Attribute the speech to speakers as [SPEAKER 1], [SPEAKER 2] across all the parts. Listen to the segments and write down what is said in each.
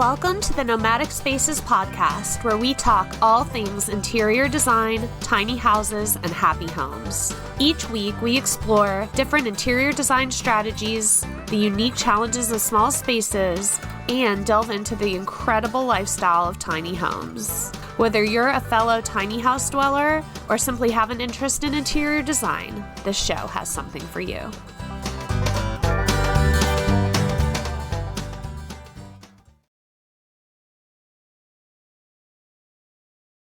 [SPEAKER 1] Welcome to the Nomadic Spaces podcast, where we talk all things interior design, tiny houses, and happy homes. Each week, we explore different interior design strategies, the unique challenges of small spaces, and delve into the incredible lifestyle of tiny homes. Whether you're a fellow tiny house dweller or simply have an interest in interior design, this show has something for you.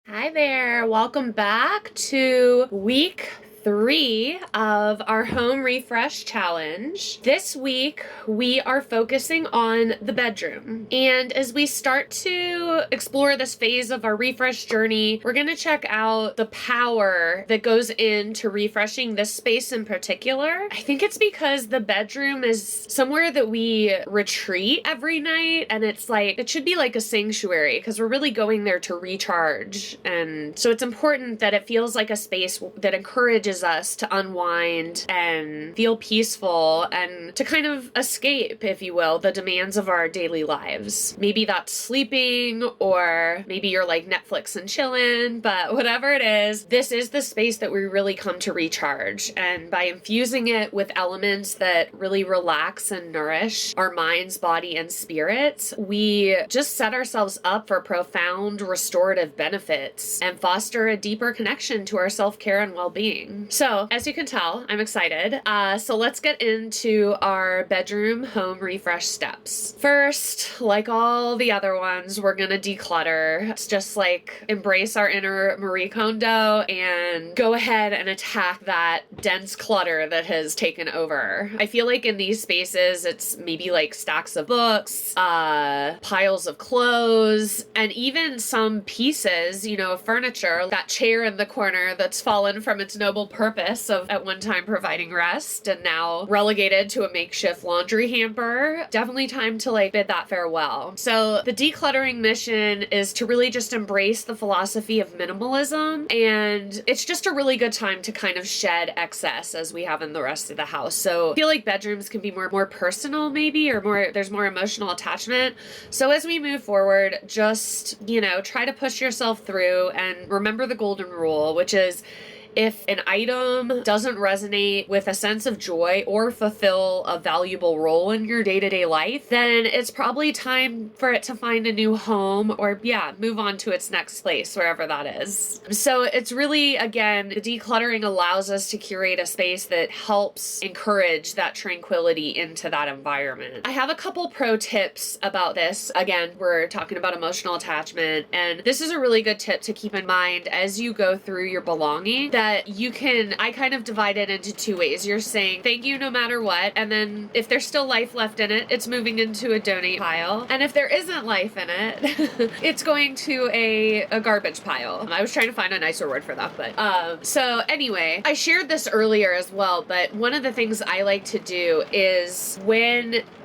[SPEAKER 1] Hi there, welcome back to week 3 of our home refresh challenge. This week, we are focusing on the bedroom. And as we start to explore this phase of our refresh journey, we're going to check out the power that goes into refreshing this space in particular. I think it's because the bedroom is somewhere that we retreat every night, and it's like, it should be like a sanctuary because we're really going there to recharge. And so it's important that it feels like a space that encourages us to unwind and feel peaceful and to kind of escape, if you will, the demands of our daily lives. Maybe that's sleeping, or maybe you're like Netflix and chilling, but whatever it is, this is the space that we really come to recharge. And by infusing it with elements that really relax and nourish our minds, body, and spirit, we just set ourselves up for profound restorative benefits and foster a deeper connection to our self-care and well-being. So, as you can tell, I'm excited. So let's get into our bedroom home refresh steps. First, like all the other ones, we're gonna declutter. It's just like embrace our inner Marie Kondo and go ahead and attack that dense clutter that has taken over. I feel like in these spaces, it's maybe like stacks of books, piles of clothes, and even some pieces, of furniture. That chair in the corner that's fallen from its noble purpose of at one time providing rest and now relegated to a makeshift laundry hamper. Definitely time to bid that farewell. So the decluttering mission is to really just embrace the philosophy of minimalism, and it's just a really good time to kind of shed excess as we have in the rest of the house. So I feel like bedrooms can be more personal maybe, or there's more emotional attachment. So as we move forward, just, try to push yourself through and remember the golden rule, which is, if an item doesn't resonate with a sense of joy or fulfill a valuable role in your day-to-day life, then it's probably time for it to find a new home or, move on to its next place, wherever that is. So it's really, again, the decluttering allows us to curate a space that helps encourage that tranquility into that environment. I have a couple pro tips about this. Again, we're talking about emotional attachment, and this is a really good tip to keep in mind as you go through your belongings. That I kind of divide it into two ways. You're saying thank you no matter what, and then if there's still life left in it, it's moving into a donate pile. And if there isn't life in it, it's going to a garbage pile. I was trying to find a nicer word for that, but so anyway, I shared this earlier as well, but one of the things I like to do is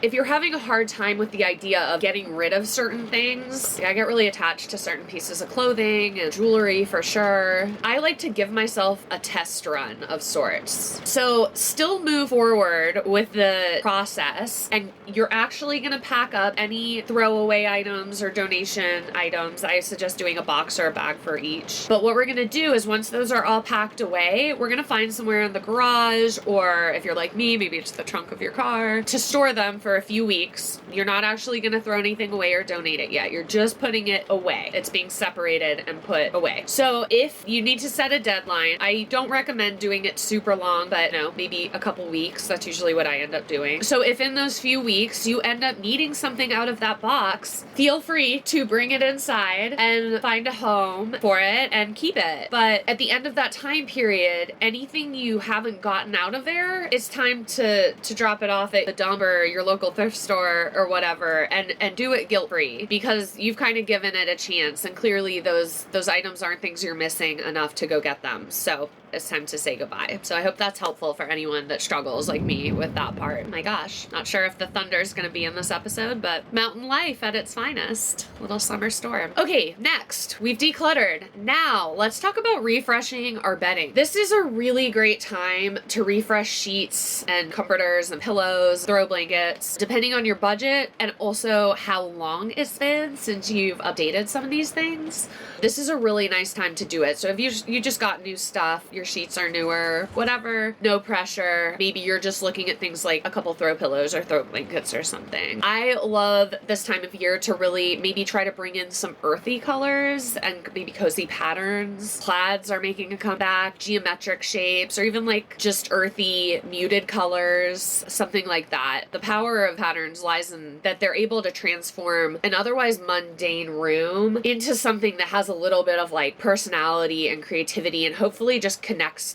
[SPEAKER 1] if you're having a hard time with the idea of getting rid of certain things, I get really attached to certain pieces of clothing and jewelry for sure. I like to give myself a test run of sorts. So still move forward with the process, and you're actually going to pack up any throwaway items or donation items. I suggest doing a box or a bag for each. But what we're going to do is once those are all packed away, we're going to find somewhere in the garage, or if you're like me, maybe it's the trunk of your car, to store them for a few weeks. You're not actually going to throw anything away or donate it yet. You're just putting it away. It's being separated and put away. So if you need to set a deadline, I don't recommend doing it super long, but maybe a couple weeks. That's usually what I end up doing. So if in those few weeks you end up needing something out of that box, feel free to bring it inside and find a home for it and keep it. But at the end of that time period, anything you haven't gotten out of there, it's time to drop it off at the dump or your local thrift store or whatever, and do it guilt-free, because you've kind of given it a chance, and clearly those items aren't things you're missing enough to go get them. So it's time to say goodbye. So I hope that's helpful for anyone that struggles like me with that part. My gosh, not sure if the thunder is going to be in this episode, but mountain life at its finest. Little summer storm. Okay, next, we've decluttered. Now, let's talk about refreshing our bedding. This is a really great time to refresh sheets and comforters and pillows, throw blankets, depending on your budget and also how long it's been since you've updated some of these things. This is a really nice time to do it. So if you just got new stuff, your sheets are newer, whatever, no pressure. Maybe you're just looking at things like a couple throw pillows or throw blankets or something. I love this time of year to really maybe try to bring in some earthy colors and maybe cozy patterns. Plaids are making a comeback, geometric shapes, or even like just earthy muted colors, something like that. The power of patterns lies in that they're able to transform an otherwise mundane room into something that has a little bit of like personality and creativity, and hopefully just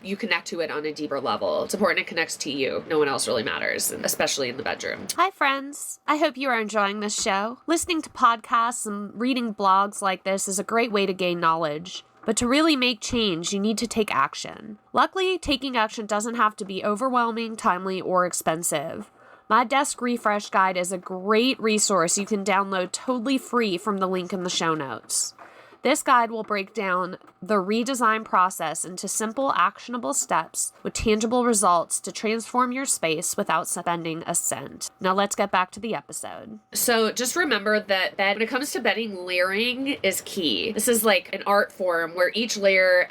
[SPEAKER 1] you connect to it on a deeper level. It's important it connects to you. No one else really matters, especially in the bedroom. Hi friends. I hope you are enjoying this show. Listening to podcasts and reading blogs like this is a great way to gain knowledge. But to really make change, you need to take action. Luckily, taking action doesn't have to be overwhelming, timely, or expensive. My Desk Refresh Guide is a great resource you can download totally free from the link in the show notes. This guide will break down the redesign process into simple, actionable steps with tangible results to transform your space without spending a cent. Now let's get back to the episode. So just remember that when it comes to bedding, layering is key. This is like an art form where each layer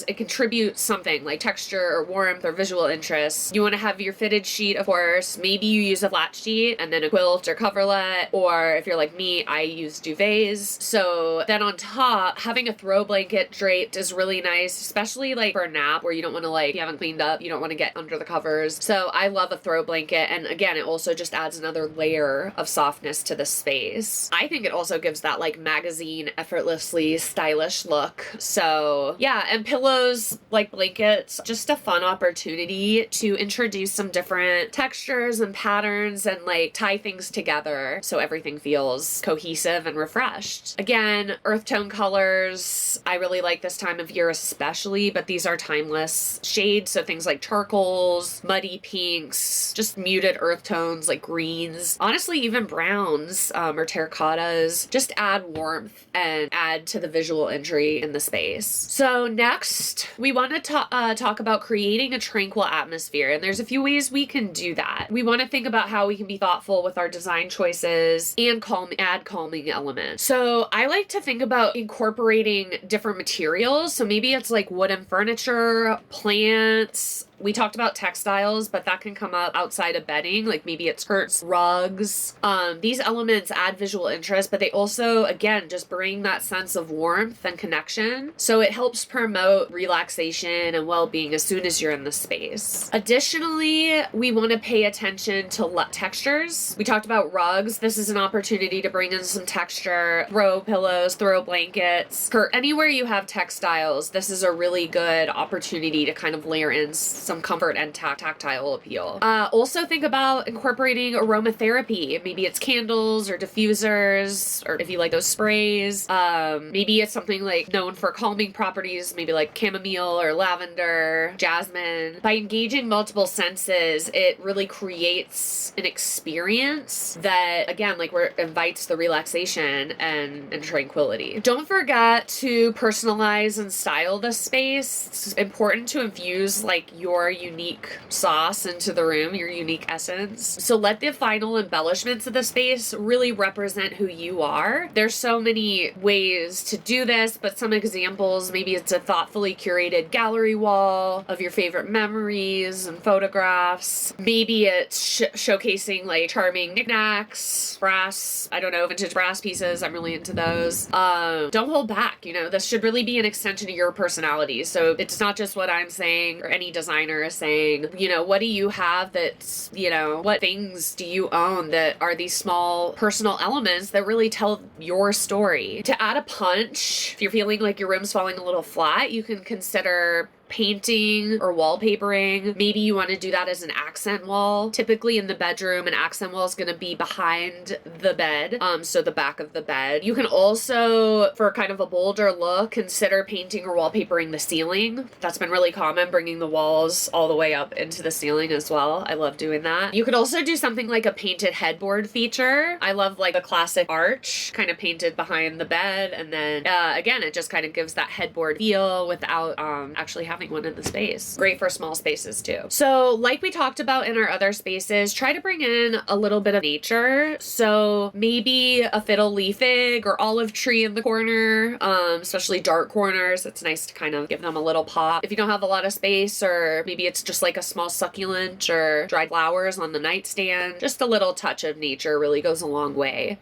[SPEAKER 1] it contributes something like texture or warmth or visual interest. You want to have your fitted sheet, of course. Maybe you use a flat sheet and then a quilt or coverlet, or if you're like me, I use duvets. So then on top, having a throw blanket draped is really nice, especially like for a nap where you don't want to you haven't cleaned up, you don't want to get under the covers. So I love a throw blanket. And again, it also just adds another layer of softness to the space. I think it also gives that like magazine, effortlessly stylish look. So yeah, and pillows like blankets, just a fun opportunity to introduce some different textures and patterns and like tie things together so everything feels cohesive and refreshed. Again, earth tone colors, I really like this time of year especially, but these are timeless shades. So things like charcoals, muddy pinks, just muted earth tones like greens, honestly, even browns or terracottas, just add warmth and add to the visual imagery in the space. So next, we want to talk about creating a tranquil atmosphere. And there's a few ways we can do that. We want to think about how we can be thoughtful with our design choices and add calming elements. So I like to think about incorporating different materials. So maybe it's like wooden furniture, plants. We talked about textiles, but that can come up outside of bedding. Like maybe it's skirts, rugs. These elements add visual interest, but they also, again, just bring that sense of warmth and connection. So it helps promote relaxation and well-being as soon as you're in the space. Additionally, we want to pay attention to textures. We talked about rugs. This is an opportunity to bring in some texture, throw pillows, throw blankets. Anywhere you have textiles, this is a really good opportunity to kind of layer in some comfort and tactile appeal. Also think about incorporating aromatherapy. Maybe it's candles or diffusers, or if you like those sprays. Maybe it's something like known for calming properties, maybe like chamomile or lavender, jasmine. By engaging multiple senses, it really creates an experience that, again, like where it invites the relaxation and tranquility. Don't forget to personalize and style the space. It's important to infuse like your unique sauce into the room, your unique essence. So let the final embellishments of the space really represent who you are. There's so many ways to do this, but some examples, maybe it's a thoughtfully curated gallery wall of your favorite memories and photographs. Maybe it's showcasing like charming knickknacks, vintage brass pieces. I'm really into those. Don't hold back. This should really be an extension of your personality. So it's not just what I'm saying or any designer is saying. What do you have that's, what things do you own that are these small personal elements that really tell your story? To add a punch, if you're feeling like your room's falling a little flat, you can consider painting or wallpapering, maybe you want to do that as an accent wall. Typically in the bedroom, an accent wall is going to be behind the bed, so the back of the bed. You can also, for kind of a bolder look, consider painting or wallpapering the ceiling. That's been really common, bringing the walls all the way up into the ceiling as well. I love doing that. You could also do something like a painted headboard feature. I love like a classic arch kind of painted behind the bed, and then again, it just kind of gives that headboard feel without actually having one in the space. Great for small spaces too. So like we talked about in our other spaces, try to bring in a little bit of nature. So maybe a fiddle leaf fig or olive tree in the corner, especially dark corners. It's nice to kind of give them a little pop. If you don't have a lot of space, or maybe it's just like a small succulent or dried flowers on the nightstand, just a little touch of nature really goes a long way.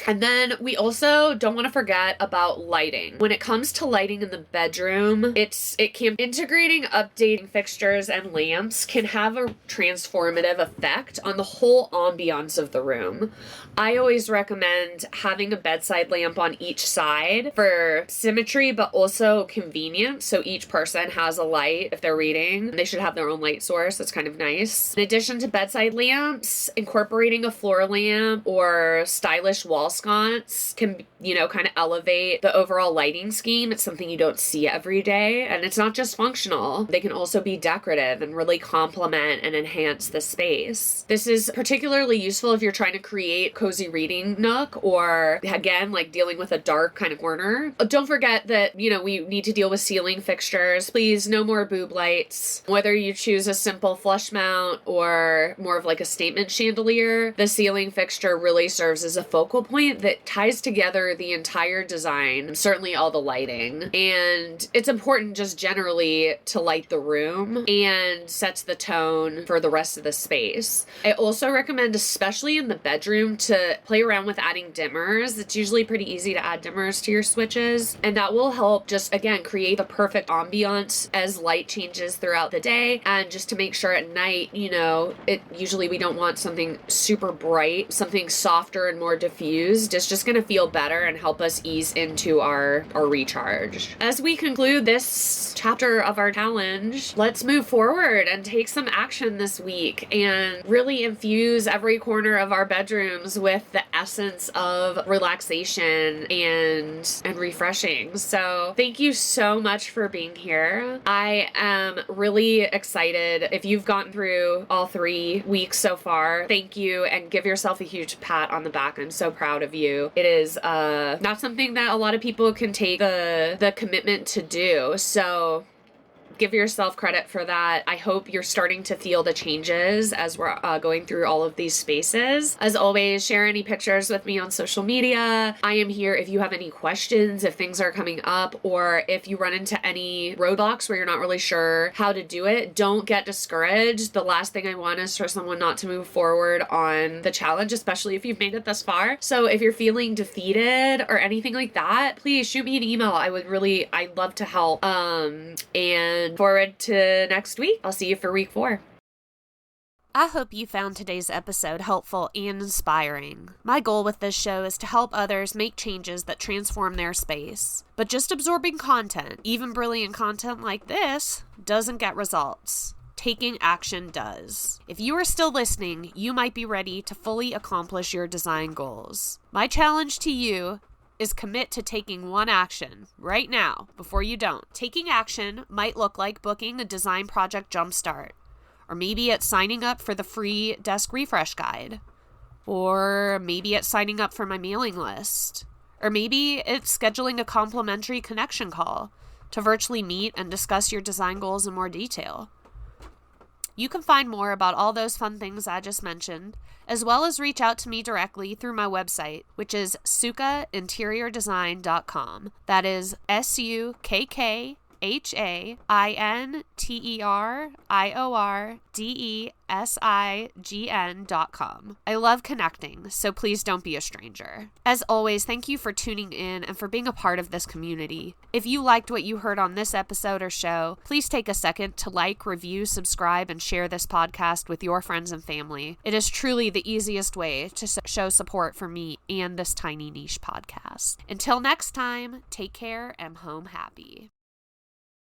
[SPEAKER 1] And then we also don't want to forget about lighting. When it comes to lighting in the bedroom, integrating updating fixtures and lamps can have a transformative effect on the whole ambiance of the room. I always recommend having a bedside lamp on each side for symmetry, but also convenience. So each person has a light. If they're reading, they should have their own light source. That's kind of nice. In addition to bedside lamps, incorporating a floor lamp or stylish wall sconce can, kind of elevate the overall lighting scheme. It's something you don't see every day, and it's not just functional. They can also be decorative and really complement and enhance the space. This is particularly useful if you're trying to create cozy reading nook, or again, like dealing with a dark kind of corner. Don't forget that, we need to deal with ceiling fixtures. Please, no more boob lights. Whether you choose a simple flush mount or more of like a statement chandelier, the ceiling fixture really serves as a focal point that ties together the entire design, and certainly all the lighting. And it's important just generally to light the room and sets the tone for the rest of the space. I also recommend, especially in the bedroom, to play around with adding dimmers. It's usually pretty easy to add dimmers to your switches, and that will help just, again, create the perfect ambiance as light changes throughout the day. And just to make sure at night, usually we don't want something super bright, something softer and more diffused. It's just going to feel better and help us ease into our recharge. As we conclude this chapter of our challenge, let's move forward and take some action this week and really infuse every corner of our bedrooms with the essence of relaxation and refreshing. So thank you so much for being here. I am really excited. If you've gotten through all 3 weeks so far, thank you, and give yourself a huge pat on the back. I'm so proud of you. It is not something that a lot of people can take the commitment to do. So give yourself credit for that. I hope you're starting to feel the changes as we're going through all of these spaces. As always, share any pictures with me on social media. I am here if you have any questions, if things are coming up, or if you run into any roadblocks where you're not really sure how to do it. Don't get discouraged. The last thing I want is for someone not to move forward on the challenge, especially if you've made it thus far. So if you're feeling defeated or anything like that, please shoot me an email. I'd love to help. And forward to next week. I'll see you for week 4.
[SPEAKER 2] I hope you found today's episode helpful and inspiring. My goal with this show is to help others make changes that transform their space. But just absorbing content, even brilliant content like this, doesn't get results. Taking action does. If you are still listening, you might be ready to fully accomplish your design goals. My challenge to you is commit to taking one action right now before you don't. Taking action might look like booking a design project jumpstart, or maybe it's signing up for the free desk refresh guide, or maybe it's signing up for my mailing list, or maybe it's scheduling a complimentary connection call to virtually meet and discuss your design goals in more detail. You can find more about all those fun things I just mentioned, as well as reach out to me directly through my website, which is sukkainteriordesign.com. That is sukkainteriordesign.com. I love connecting, so please don't be a stranger. As always, thank you for tuning in and for being a part of this community. If you liked what you heard on this episode or show, please take a second to like, review, subscribe, and share this podcast with your friends and family. It is truly the easiest way to show support for me and this tiny niche podcast. Until next time, take care and home happy.